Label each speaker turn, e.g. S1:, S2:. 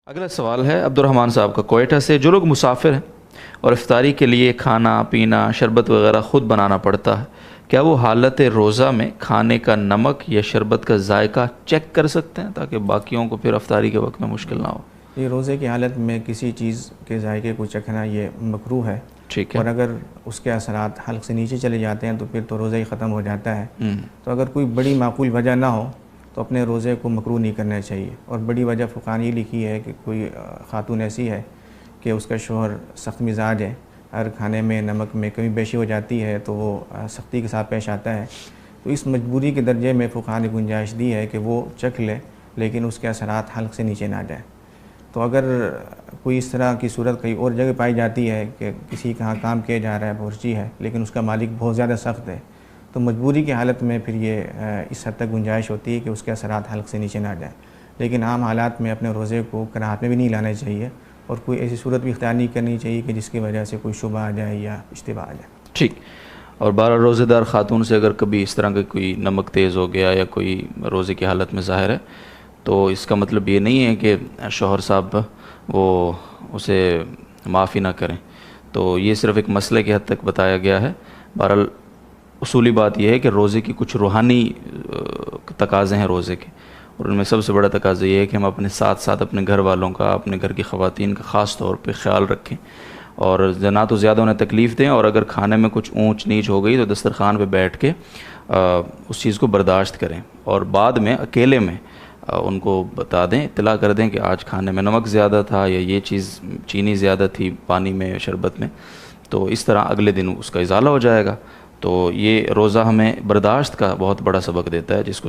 S1: اگلا سوال ہے عبد الرحمن صاحب کا کوئٹہ سے۔ جو لوگ مسافر ہیں اور افطاری کے لیے کھانا پینا شربت وغیرہ خود بنانا پڑتا ہے، کیا وہ حالت روزہ میں کھانے کا نمک یا شربت کا ذائقہ چیک کر سکتے ہیں تاکہ باقیوں کو پھر افطاری کے وقت میں مشکل نہ ہو؟
S2: یہ روزے کی حالت میں کسی چیز کے ذائقے کو چکھنا یہ مکروہ ہے،
S1: ٹھیک ہے،
S2: اور اگر اس کے اثرات حلق سے نیچے چلے جاتے ہیں تو پھر تو روزہ ہی ختم ہو جاتا ہے۔ تو اگر کوئی بڑی معقول وجہ نہ ہو تو اپنے روزے کو مکروہ نہیں کرنا چاہیے۔ اور بڑی وجہ فقہاء نے یہ لکھی ہے کہ کوئی خاتون ایسی ہے کہ اس کا شوہر سخت مزاج ہے، اگر کھانے میں نمک میں کمی بیشی ہو جاتی ہے تو وہ سختی کے ساتھ پیش آتا ہے، تو اس مجبوری کے درجے میں فقہاء نے گنجائش دی ہے کہ وہ چکھ لے لیکن اس کے اثرات حلق سے نیچے نہ جائیں۔ تو اگر کوئی اس طرح کی صورت کئی اور جگہ پائی جاتی ہے کہ کسی کا کام کیا جا رہا ہے، باورچی ہے لیکن اس کا مالک بہت زیادہ سخت ہے، تو مجبوری کی حالت میں پھر یہ اس حد تک گنجائش ہوتی ہے کہ اس کے اثرات حلق سے نیچے نہ جائیں۔ لیکن عام حالات میں اپنے روزے کو کراہت میں بھی نہیں لانا چاہیے، اور کوئی ایسی صورت بھی اختیار نہیں کرنی چاہیے کہ جس کی وجہ سے کوئی شبہ آ جائے یا اشتباہ آ جائے۔
S1: ٹھیک۔ اور 12 روزے دار خاتون سے اگر کبھی اس طرح کا کوئی نمک تیز ہو گیا یا کوئی روزے کی حالت میں ظاہر ہے تو اس کا مطلب یہ نہیں ہے کہ شوہر صاحب وہ اسے معافی نہ کریں، تو یہ صرف ایک مسئلے کی حد تک بتایا گیا ہے۔ بہرحال اصولی بات یہ ہے کہ روزے کی کچھ روحانی تقاضے ہیں روزے کے، اور ان میں سب سے بڑا تقاضا یہ ہے کہ ہم اپنے ساتھ ساتھ اپنے گھر والوں کا، اپنے گھر کی خواتین کا خاص طور پہ خیال رکھیں، اور نہ تو زیادہ انہیں تکلیف دیں، اور اگر کھانے میں کچھ اونچ نیچ ہو گئی تو دسترخوان پہ بیٹھ کے اس چیز کو برداشت کریں، اور بعد میں اکیلے میں ان کو بتا دیں، اطلاع کر دیں کہ آج کھانے میں نمک زیادہ تھا یا یہ چیز چینی زیادہ تھی پانی میں یا شربت میں، تو اس طرح اگلے دن اس کا ازالہ ہو جائے گا۔ تو یہ روزہ ہمیں برداشت کا بہت بڑا سبق دیتا ہے، جس کو